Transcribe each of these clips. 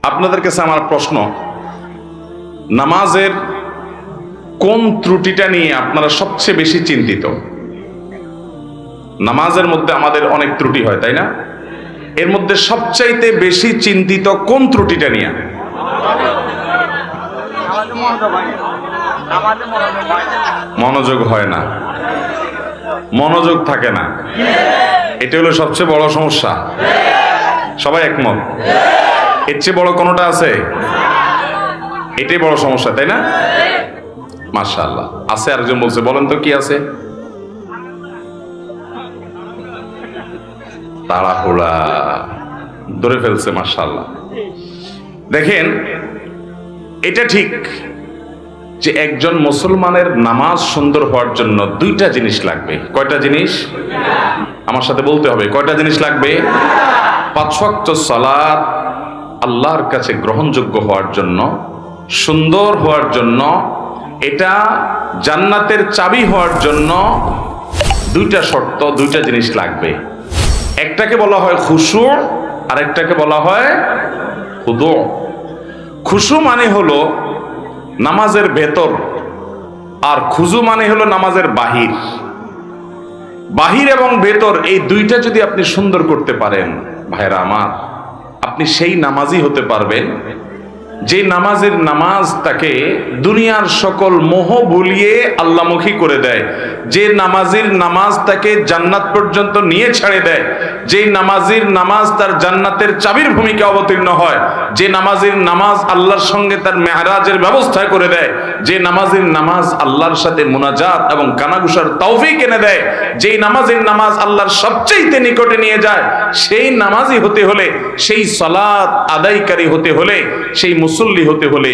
আপনাদের কাছে আমার প্রশ্ন, নামাজের কোন ত্রুটিটা নিয়ে আপনারা সবচেয়ে বেশি চিন্তিত? নামাজের মধ্যে আমাদের অনেক ত্রুটি হয়, তাই না? এর মধ্যে সবচাইতে বেশি চিন্তিত কোন ত্রুটিটা নিয়ে? মনোযোগ হয় না, মনোযোগ থাকে না, এটা হলো সবচেয়ে বড় সমস্যা। সবাই একমত? এর চেয়ে বড় কোনটা আছে? এটাই বড় সমস্যা, তাই না? মাশাআল্লাহ, আছে। আরেকজন বলছে, বলেন তো কি আছে? তাড়াহুড়া, ধরে ফেলছে। মাশাআল্লাহ। দেখেন, এটা ঠিক যে একজন মুসলমানের নামাজ সুন্দর হওয়ার জন্য দুইটা জিনিস লাগবে। কয়টা জিনিস? আমার সাথে বলতে হবে, কয়টা জিনিস লাগবে? 5 ওয়াক্ত সালাত আল্লাহর কাছে গ্রহণযোগ্য হওয়ার জন্য, সুন্দর হওয়ার জন্য, এটা জান্নাতের চাবি হওয়ার জন্য দুইটা শর্ত, দুইটা জিনিস লাগবে। একটাকে বলা হয় খুশু, আর একটাকে বলা হয় খুদু। খুশু মানে হলো নামাজের ভেতর, আর খুজু মানে হলো নামাজের বাহির। বাহির এবং ভেতর এই দুইটা যদি আপনি সুন্দর করতে পারেন, ভাইরা আমার, আপনি সেই নামাজি হতে পারবেন যে নামাজের নামাজ তাকে দুনিয়ার সকল মোহ ভুলিয়ে আল্লাহমুখী করে দেয়, যে নামাজির নামাজ তাকে জান্নাত পর্যন্ত নিয়ে ছেড়ে দেয়, যে নামাজির নামাজ তার জান্নাতের চাবির ভূমিকা অবতীর্ণ হয়, যে নামাজির নামাজ আল্লাহর সঙ্গে তার মেহরাজের ব্যবস্থা করে দেয়, যে নামাজির নামাজ আল্লাহর সাথে মুনাজাত এবং কানাঘুষার তৌফিক এনে দেয়, যেই নামাজির নামাজ আল্লাহর সবচেয়ে নিকটে নিয়ে যায়, সেই নামাজি হতে হলে, সেই সালাত আদায়কারী হতে হলে, সেই মুসল্লি হতে হলে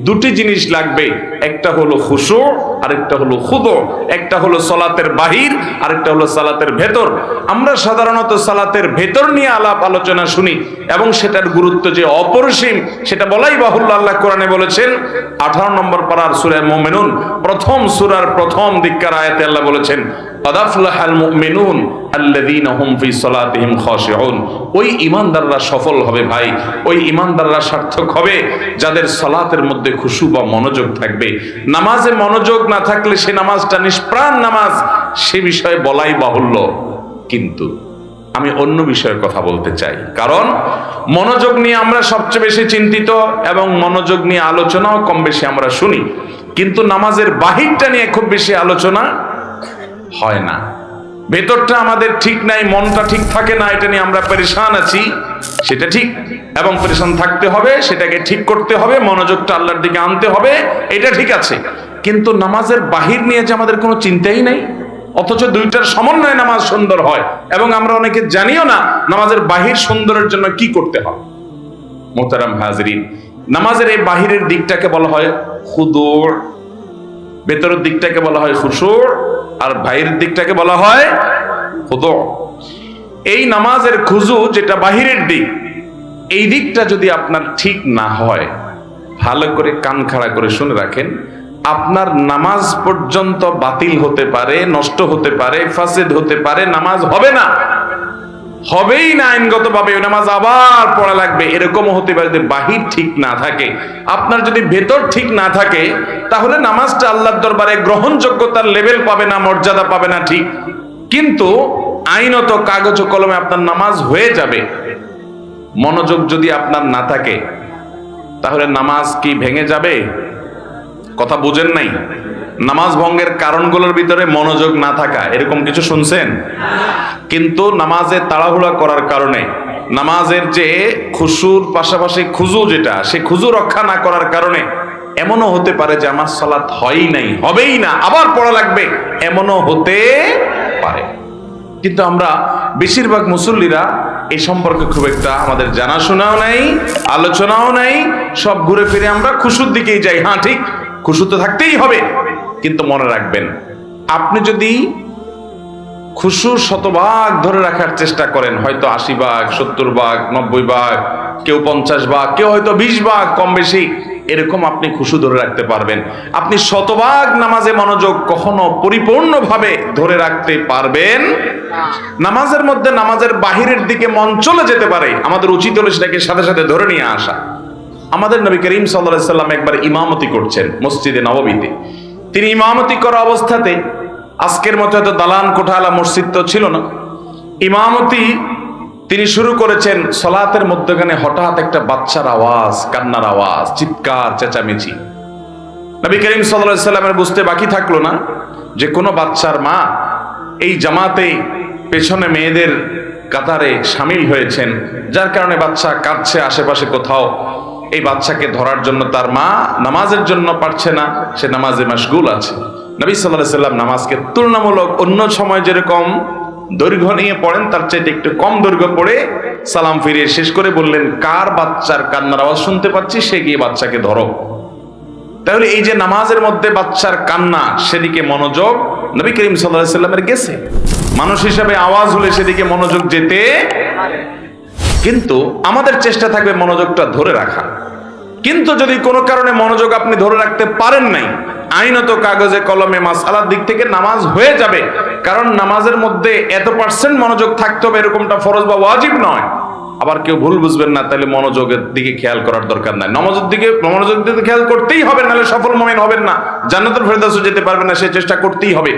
দুটি জিনিস লাগবে। একটা হলো খুশু, আরেকটা হলো খুদু। একটা হলো সালাতের বাহির, আরেকটা হলো সালাতের ভেতর। আমরা সাধারণত সালাতের ভেতর নিয়ে আলাপ আলোচনা শুনি এবং সেটার গুরুত্ব যে অপরিসীম সেটা বলাই বাহুল্য। আল্লাহ কোরআনে বলেছেন 18 নম্বর পারার সূরা মুমিনুন, প্রথম সূরার প্রথম দিককার আয়াতে আল্লাহ বলেছেন, ক্বাদ আফলাহাল মুমিনুন আল্লাযীনা হুম ফি সালাতিহিম খাশিউন। ওই ঈমানদাররা সফল হবে ভাই, ওই ঈমানদাররা সার্থক হবে যাদের সালাতের মধ্যে খুশু বা মনোযোগ থাকবে। নামাজে মনোযোগ না থাকলে সে নামাজটা নিষ্প্রাণ নামাজ, সে বিষয়ে বলাই বাহুল্য। কিন্তু আমি অন্য বিষয়ের কথা বলতে চাই, কারণ মনোযোগ নিয়ে আমরা সবচেয়ে বেশি চিন্তিত এবং মনোযোগ নিয়ে আলোচনাও কম বেশি আমরা শুনি, কিন্তু নামাজের বাহিরটা নিয়ে খুব বেশি আলোচনা হয় না। ভেতরটা আমাদের ঠিক নাই, মনটা ঠিক থাকে না, এটা নিয়ে আমরা পেরেশান আছি, সেটা ঠিক, এবং পেরেশান থাকতে হবে, সেটাকে ঠিক করতে হবে, মনোযোগটা আল্লাহর দিকে আনতে হবে, এটা ঠিক আছে। কিন্তু নামাজের বাহির নিয়ে যে আমাদের কোনো চিন্তাই নাই, অথচ দুইটার সমন্বয়ে নামাজ সুন্দর হয়, এবং আমরা অনেকে জানিও না নামাজের বাহির সুন্দরের জন্য কি করতে হয়। মোহতারাম হাজরিন, নামাজের এই বাহিরের দিকটাকে বলা হয় খুদু, ভেতরের দিকটাকে বলা হয় খুশু, আর বাহিরের দিকটাকে বলা হয় খুদু। এই নামাজের খুজু, যেটা বাহিরের দিক, এই দিকটা যদি আপনার ঠিক না হয়, ভালো করে কান খাড়া করে শুনে রাখেন, আপনার নামাজ পর্যন্ত বাতিল হতে পারে, নষ্ট হতে পারে, ফাসেদ হতে পারে, নামাজ হবে না, হবেই না আইনগতভাবে, ওই নামাজ আবার পড়া লাগবে। এরকমও হতে পারে যে বাহির ঠিক না থাকে। আপনার যদি ভেতর ঠিক না থাকে, তাহলে নামাজটা আল্লাহর দরবারে গ্রহণযোগ্যতার লেভেল পাবে না, মর্যাদা পাবে না, ঠিক। কিন্তু আইনত কাগজ ও কলমে আপনার নামাজ হয়ে যাবে। মনোযোগ যদি আপনার না থাকে, তাহলে নামাজ কি ভেঙে যাবে? কথা বুঝেন নাই? নামাজ ভঙ্গের কারণগুলোর ভিতরে মনোযোগ না থাকা, এরকম কিছু শুনছেন? কিন্তু নামাজে তাড়াহুড়া করার কারণে, নামাজের যে খুশুর পাশাপাশি খুজু, যেটা সে খুজু রক্ষা না করার কারণে এমনও হতে পারে যে আমার সালাত হয়ই নাই, হবেই না, আবার পড়া লাগবে, এমনও হতে পারে। কিন্তু আমরা বেশিরভাগ মুসল্লিরা এই সম্পর্কে খুব একটা আমাদের জানাশোনাও নাই, আলোচনাও নাই, সব ঘুরে ফিরে আমরা খুশুর দিকেই যাই। হ্যাঁ ঠিক, খুশু তো থাকতেই হবে, কিন্তু মনে রাখবেন, আপনি যদি খুশু 100 ভাগ ধরে রাখার চেষ্টা করেন, হয়তো 80 ভাগ, 70 ভাগ, 90 ভাগ, কেউ 50 ভাগ, কেউ হয়তো 20 ভাগ, কম বেশি এরকম আপনি খুশু ধরে রাখতে পারবেন। আপনি 100 ভাগ নামাজে মনোযোগ কখনো পরিপূর্ণভাবে ধরে রাখতে পারবেন নামাজের মধ্যে নামাজের বাহিরের দিকে মন চলে যেতে পারে, আমাদের উচিত হলো সেটাকে সাথে সাথে ধরে নিয়ে আসা। আমাদের নবী করিম সাল্লাল্লাহু আলাইহি সাল্লাম একবার ইমামতি করছেন মসজিদে নববীতে। তিনি ইমামতি করা অবস্থাতে, আজকের মতো এত দালান কোঠালা মসজিদ তো ছিল না, ইমামতি তিনি শুরু করেছেন। সলাতের মধ্যখানে হঠাৎ একটা বাচ্চার আওয়াজ, কান্নার আওয়াজ, চিৎকার চেঁচামেচি। নবী করিম সাল্লাল্লাহু আলাইহি সাল্লামের বুঝতে বাকি থাকলো না যে কোনো বাচ্চার মা এই জামাতে পেছনে মেয়েদের কাতারে শামিল হয়েছেন, যার কারণে বাচ্চা কাঁদছে আশেপাশে কোথাও। এই বাচ্চাকে ধরার জন্য তার মা নামাজের জন্য পারছে না, সে নামাজে মাশগুল আছে। নবী সাল্লাল্লাহু আলাইহি সাল্লাম নামাজকে তুলনামূলক অন্য সময় যেরকম দৈর্ঘ্য নিয়ে পড়েন তার চাইতে একটু কম দৈর্ঘ্য পড়ে সালাম ফিরিয়ে শেষ করে বললেন, কার বাচ্চার কান্নার আওয়াজ শুনতে পাচ্ছি, সে গিয়ে বাচ্চাকে ধরো। তাহলে এই যে নামাজের মধ্যে বাচ্চার কান্না, সেদিকে মনোযোগ নবী করিম সাল্লাল্লাহু আলাইহি সাল্লামের গেছে। মানুষ হিসাবে আওয়াজ হলে সেদিকে মনোযোগ যেতে, কিন্তু আমাদের চেষ্টা থাকবে মনোযোগটা ধরে রাখা। কিন্তু যদি কোনো কারণে মনোযোগ আপনি ধরে রাখতে পারেন নাই, আইনত কাগজে কলমে মাসআলার দিক থেকে নামাজ হয়ে যাবে, কারণ নামাজের মধ্যে এত পার্সেন্ট মনোযোগ থাকতে হবে এরকমটা ফরজ বা ওয়াজিব নয়। আবার কেউ ভুল বুঝবেন না, তাহলে মনোযোগের দিকে খেয়াল করার দরকার নাই। মনোযোগ দিকে খেয়াল করতেই হবে, নাহলে সফল মুমিন হবেন না, জান্নাতুল ফেরদাউসে যেতে পারবেন না, সে চেষ্টা করতেই হবে।